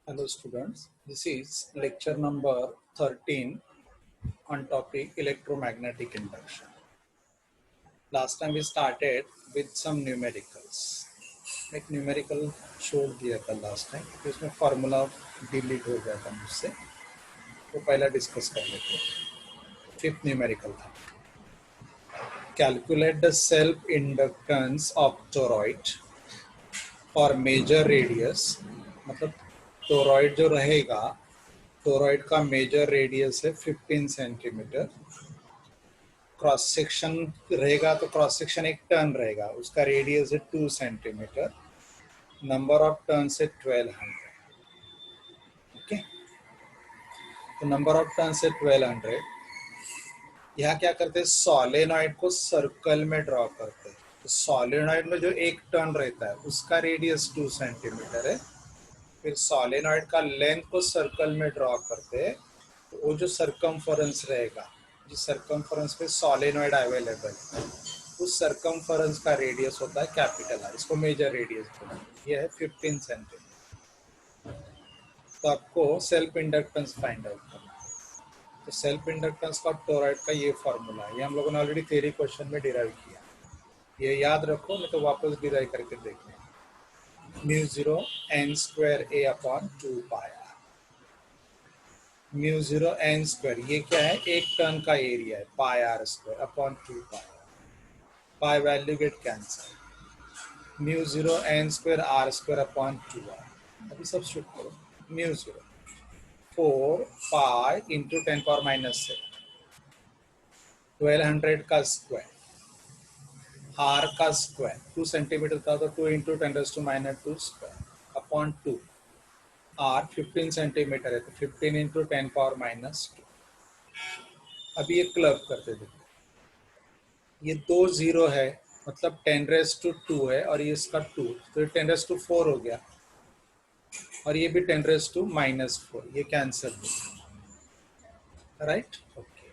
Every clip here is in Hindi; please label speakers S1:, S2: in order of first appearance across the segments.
S1: Hello students, this is lecture number 13 on topic electromagnetic induction. Last time we started with some numericals. एक न्यूमेरिकल छोड़ दिया था लास्ट टाइम, तो इसमें फार्मूला डिलीट हो गया था मुझसे, तो पहला डिस्कस कर लेते हैं। फिफ्थ न्यूमेरिकल था, calculate the self inductance of toroid और मेजर रेडियस, मतलब टोरॉइड जो रहेगा, टोरॉइड का मेजर रेडियस है 15 सेंटीमीटर, क्रॉस सेक्शन रहेगा तो क्रॉस सेक्शन एक टर्न रहेगा, उसका रेडियस है 2 सेंटीमीटर, नंबर ऑफ टर्न्स है 1200। ओके, तो नंबर ऑफ टर्न्स है 1200। यहाँ क्या करते हैं, सोलेनॉइड को सर्कल में ड्रॉ करते हैं। तो सोलेनॉइड में जो एक टर्न रहता है उसका रेडियस 2 सेंटीमीटर है। फिर सोलेनॉइड का लेंथ को सर्कल में ड्रॉ करते हैं, तो वो जो सर्कमफरेंस रहेगा, जिस सर्कमफरेंस पे सोलेनॉइड अवेलेबल है, उस सर्कमफरेंस का रेडियस होता है कैपिटल आर, इसको मेजर रेडियस बोलते हैं। ये है 15 सेंटीमीटर। तो आपको सेल्फ इंडक्टेंस फाइंड आउट करना है। तो सेल्फ इंडक्टेंस का टोरॉइड का ये फॉर्मूला है, ये हम लोगों ने ऑलरेडी थ्योरी क्वेश्चन में डिराइव किया। ये याद रखो, नहीं तो वापस डिराइव करके देखना। Mu zero N square A upon 2 pi R. Mu zero N square ये क्या है, एक टर्न का एरिया है, pi R square upon 2 pi. Pi value get cancel. Mu zero N square R square upon 2 R. अभी सब शुट करो। म्यू जीरो 4 पाई इंटू 10⁻⁷, 1200 का स्क्वायर, आर का स्क्वायर 2 सेंटीमीटर था तो 2 into 10⁻² square upon 2। R 15 centimetre है तो 15 इंटू 10⁻²। अभी ये क्लब करते देखो, ये 2 जीरो है, मतलब 10⁻² है, और ये इसका 2, तो ये 10⁻⁴ हो गया, और ये भी 10⁻⁻⁴, ये कैंसिल हो, राइट। ओके,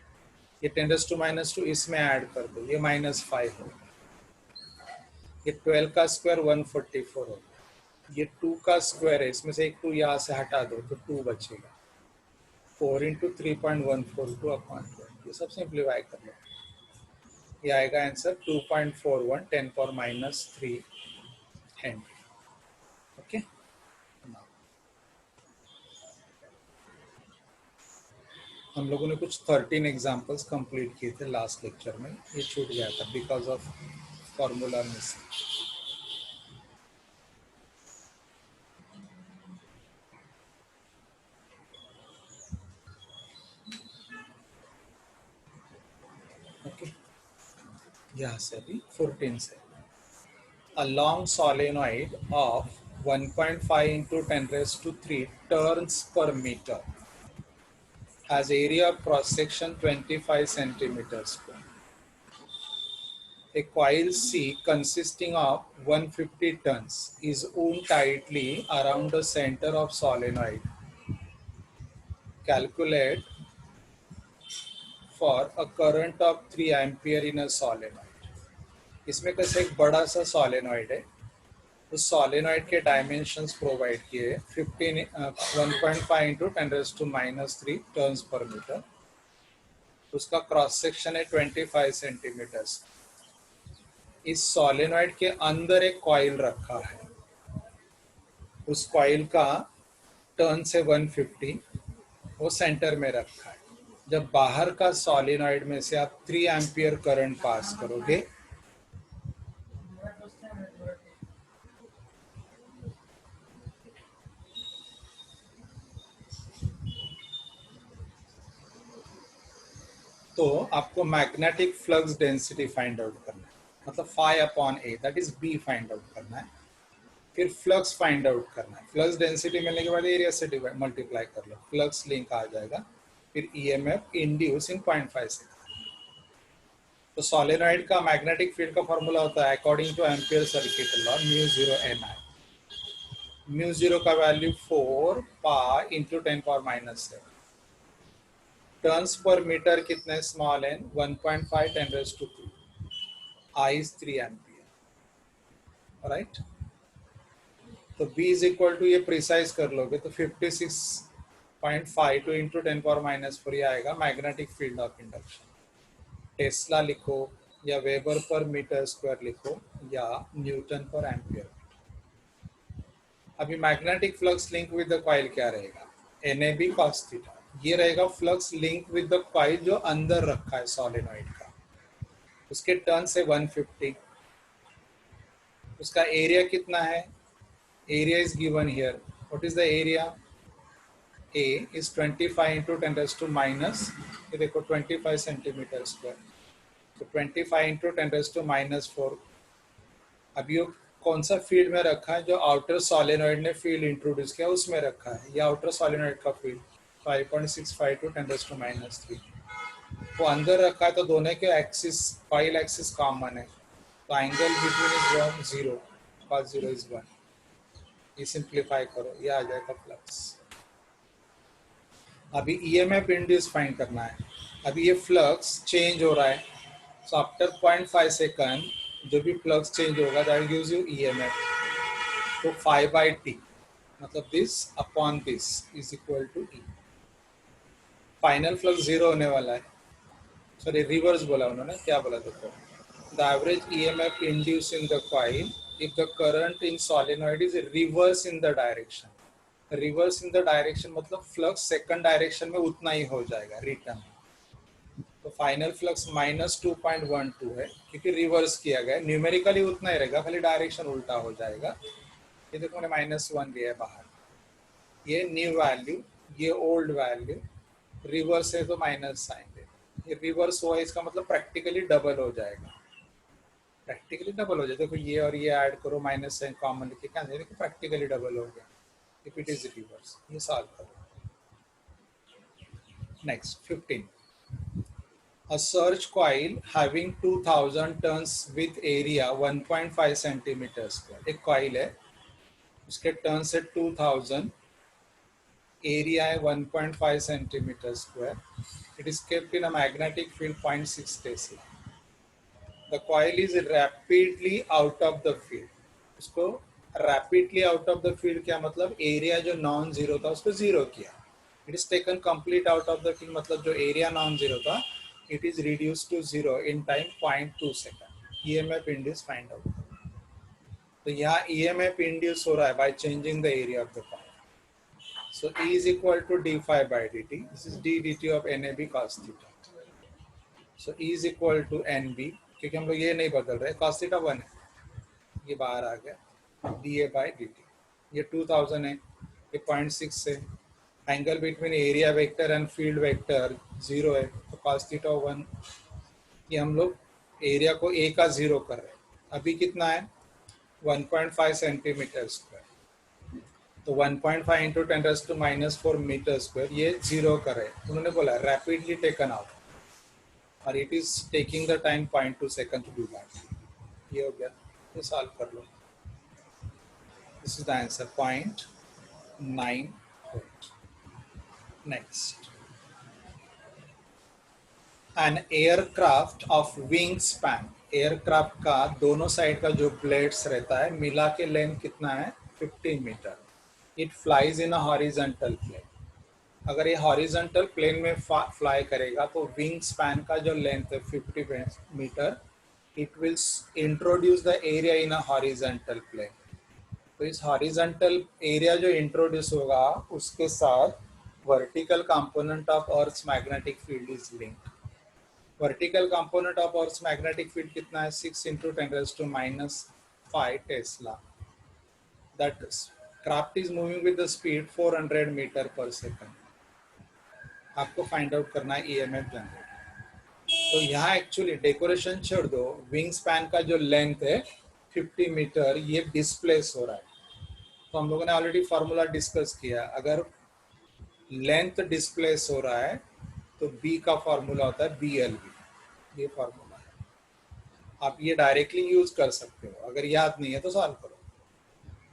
S1: ये 10⁻² इसमें ऐड कर दो, ये -5 हो गया। ये 12 का स्क्वायर 144 हो गया। ये 2 का स्क्वायर है, इसमें से एक 2 यहाँ से हटा दो तो 2 बचेगा। 4 इंटू 3.142 अपॉन 12, ये सब सिंप्लीफाई कर लो, ये आएगा आंसर 2.41 10⁻³ हेनरी। ओके, हम लोगों ने कुछ 13 एग्जांपल्स कंप्लीट किए थे लास्ट लेक्चर में, ये छूट गया था because of formula missing. Okay, यहाँ से अभी 14 से, a long solenoid of 1.5 into 10⁻³ turns per meter has area of cross section 25 centimeters square. A coil C consisting of 150 tons is wound tightly around the center of solenoid. Calculate for a current of 3 ampere in a solenoid. इसमें कैसे एक बड़ा सा solenoid है, उस solenoid के dimensions प्रोवाइड किए 1.5 इंटू 10⁻³ टर्न्स पर मीटर, उसका क्रॉस सेक्शन है 25 सेंटीमीटर्स। इस सोलेनॉइड के अंदर एक कॉइल रखा है, उस कॉइल का टर्न से 150, वो सेंटर में रखा है। जब बाहर का सोलेनॉइड में से आप 3 एम्पियर करंट पास करोगे, तो आपको magnetic flux density find out करना है, मतलब φ/a, that is B find out करना है। फिर फ्लक्स फाइंड आउट करना है। फ्लक्स डेंसिटी मिलने के बाद एरिया से मल्टीप्लाई कर लो, फ्लक्स लिंक आ जाएगा। फिर ईएमएफ इंड्यूस इन 0.5 सेकंड। तो सोलेनॉइड का मैग्नेटिक फील्ड का फॉर्मूला होता है according to Ampere circuit law, mu zero N I. Mu zero का value 4 pi into 10⁻⁷। Turns per metre कितने स्मॉल है, 1.5 10⁻²। I is 3 ampere, right. तो B इज इक्वल टू, ये प्रिसाइज कर लोगे तो 56.52 इंटू 10⁻⁴ ये आएगा magnetic field of induction. Tesla लिखो या वेबर पर मीटर स्क्वायर लिखो या न्यूटन पर एम्पियर। अभी magnetic flux link with the coil क्या रहेगा, NAB cos थीटा। ये रहेगा flux link with the coil जो अंदर रखा है सोलेनॉइड का, उसके टर्न से 150। उसका एरिया कितना है, area is given here. What is the area, A is 25 into 10 raised to minus, ये देखो 25 सेंटीमीटर स्क्वायर, तो 25 into 10 raised to -4। अब ये कौन सा फील्ड में रखा है, जो आउटर सोलेनॉइड ने फील्ड इंट्रोड्यूस किया उसमें रखा है, ये आउटर सोलेनॉइड का फील्ड 5.65 to 10 raised to -3 वो अंदर रखा है। तो दोनों के एक्सिस, कॉइल एक्सिस कॉमन है, तो angle between is 0, cos 0 is 1। ये सिंप्लीफाई करो, ये आ जाएगा फ्लक्स। अभी EMF इंड्यूस फाइंड करना है। अभी ये फ्लक्स चेंज हो रहा है, सो आफ्टर 0.5 सेकंड जो भी फ्लक्स चेंज होगा दैट गिव्स यू EMF। तो 5/T मतलब this upon this is equal to E। Final flux 0 होने वाला है, सॉरी रिवर्स बोला उन्होंने, क्या बोला देखो, the average EMF induce in the coil if the current in solenoid is reverse in the direction. Reverse in the direction मतलब फ्लक्स सेकंड डायरेक्शन में उतना ही हो जाएगा रिटर्न। तो फाइनल फ्लक्स -2.12 है क्योंकि रिवर्स किया गया, न्यूमेरिकली उतना ही रहेगा, खाली डायरेक्शन उल्टा हो जाएगा। ये देखो मैंने -1 लिया है बाहर, ये न्यू वैल्यू, ये ओल्ड वैल्यू, रिवर्स है तो माइनस साइन दे। ये रिवर्स हुआ इसका मतलब प्रैक्टिकली डबल हो जाएगा, प्रैक्टिकली डबल हो जाएगा। देखो ये और ये ऐड करो, माइनस साइन कॉमन लेके क्या देखो प्रैक्टिकली डबल हो गया if it is reverse। ये सॉल्व करो। Next 15, a surge coil having 2000 turns with area 1.5 centimeter square। एक कॉइल है, उसके टर्न से 2000, एरिया है 1.5 centimetre square. It is kept in a magnetic field 0.6 tesla. The coil is rapidly out of the field. उसको rapidly out of the field क्या मतलब, एरिया जो नॉन जीरो था उसको जीरो किया। It is taken complete out of the field मतलब जो एरिया नॉन जीरो था it is reduce to zero in time 0.2 second. EMF induce find out. तो यहाँ EMF इंड्यूस हो रहा है by changing the area of the coil. So E is equal to d∅/dt। This is d dt of NAB cos theta. So E is equal to NB, क्योंकि हम लोग ये नहीं बदल रहे, cos थीटा 1 है, ये बाहर आ गया, dA/dt। ये 2000 है, ये 0.6 है, angle between area vector and field vector 0 है, तो cos थीटा 1। ये हम लोग एरिया को A का 0 कर रहे हैं। अभी कितना है 1.5 सेंटीमीटर स्क्वायर, तो 1.5 इंटू 10⁻⁻⁴ मीटर स्क्वायर, ये 0 कर रहे हैं। उन्होंने बोला रैपिडली टेकन आउट और it is taking the time 0.2 second to do that. ये हो गया, ये सॉल्व कर लो। This is the answer, 0.9 volt। Next, an aircraft of wingspan। Aircraft का दोनों साइड का जो ब्लेड्स रहता है मिला के लेंथ कितना है 15 metre. It flies in a horizontal plane. अगर ये हॉरिजॉन्टल प्लेन में फ्लाई करेगा तो विंग स्पैन का जो लेंथ है 50 metre, it will introduce the area in a horizontal plane. तो इस हॉरिजॉन्टल एरिया जो इंट्रोड्यूस होगा उसके साथ vertical component of earth's magnetic field is linked. Vertical component of earth's magnetic field कितना है 6 into 10⁻⁵ tesla. That craft is moving with the speed 400 metre per second. आपको फाइंड आउट करना है EMF जनरेट। तो यहाँ एक्चुअली डेकोरेशन छोड़ दो, विंग स्पैन का जो लेंथ है 50 मीटर ये डिस्प्लेस हो रहा है। तो हम लोगों ने ऑलरेडी फार्मूला डिस्कस किया, अगर लेंथ डिस्प्लेस हो रहा है तो B का फार्मूला होता है BLV। ये फार्मूला है, आप ये डायरेक्टली यूज कर सकते हो, अगर याद नहीं है तो सॉल्व करो।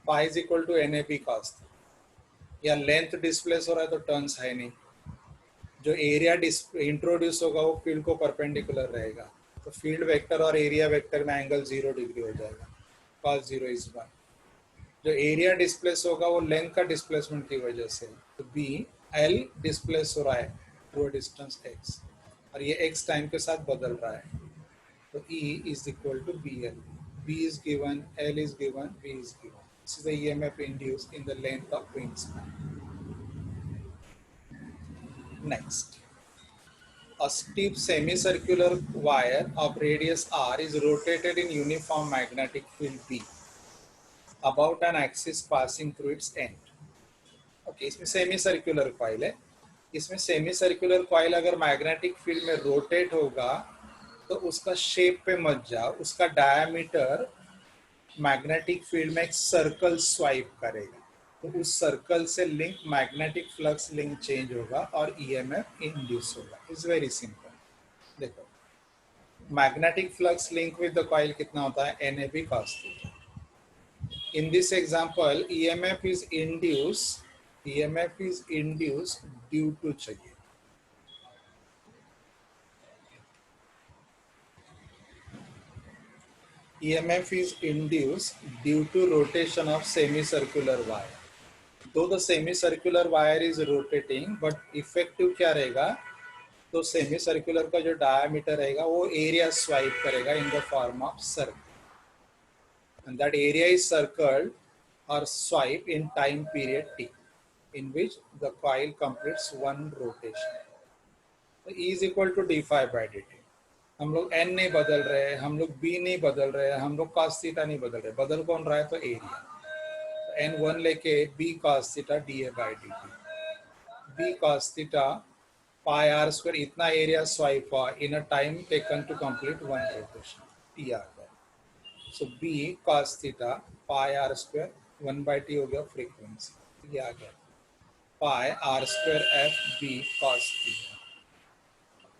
S1: phi is equal to NAB cos। या लेंथ डिस्प्लेस हो रहा है तो टर्न्स है नहीं, जो एरिया इंट्रोड्यूस होगा वो फील्ड को परपेंडिकुलर रहेगा, तो फील्ड वेक्टर और एरिया वेक्टर में एंगल 0 डिग्री हो जाएगा, cos 0 is 1। जो एरिया डिस्प्लेस होगा वो लेंथ का डिस्प्लेसमेंट की वजह से, तो बी एल डिस्प्लेस हो रहा है थ्रू अ डिस्टेंस एक्स, और ये एक्स टाइम के साथ बदल रहा है, तो E is equal to BL. B is given, L is given, V is given. This is the EMF induced in the length of wingspan. Next, a stiff semicircular wire of radius R is rotated in uniform magnetic field B about an axis passing through its end. Okay, इसमें सेमी सर्कुलर कॉइल है. इसमें सेमी सर्कुलर कॉइल अगर मैग्नेटिक फील्ड में रोटेट होगा तो उसका शेप पे मत जाओ, उसका डायमीटर मैग्नेटिक फील्ड में एक सर्कल स्वाइप करेगा, तो उस सर्कल से link magnetic flux link change होगा और ईएमएफ इंड्यूस होगा. It's very simple. देखो, magnetic flux link with the coil कितना होता है, NAB cos theta. In this example EMF is induce due to, चाहिए EMF is induced due to rotation of semicircular wire. Though the semicircular wire is rotating, but effective क्या रहेगा, तो semicircular का जो diameter रहेगा वो area swipe करेगा in the form of circle, and that area is circled or swipe in time period t, in which the coil completes one rotation. So E is equal to d phi by dt. हम लोग n नहीं बदल रहे, हम लोग b नहीं बदल रहे, हम लोग cos थीटा नहीं बदल रहे, बदल कौन रहा है, तो एरिया. n1 लेके b cos theta dA by dt. b cos theta pi r square, इतना एरिया स्वाइप हुआ in a time taken to complete one rotation, t आ गया. So b cos theta pi r square 1 by t हो गया फ्रीक्वेंसी, ये आ गया pi r square f b cos theta.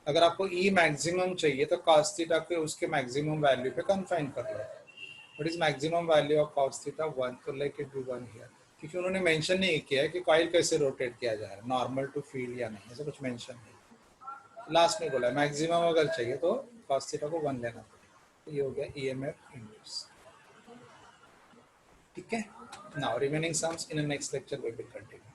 S1: अगर आपको E मैक्सिमम चाहिए तो cos थीटा को उसके मैक्सिमम वैल्यू पे कन्फाइन कर लो. What is maximum value of cos theta, 1, तो लेट इट बी 1 हियर, क्योंकि उन्होंने मेंशन नहीं किया है कि कॉइल कैसे रोटेट किया जा रहा है, नॉर्मल टू फील्ड या नहीं, ऐसा कुछ मेंशन नहीं. लास्ट में बोला मैक्सिमम अगर चाहिए तो cos थीटा को 1 लेना पड़ेगा. तो ये हो गया EMF इंड्यूस. ठीक है. Now remaining sums in the next lecture we will continue.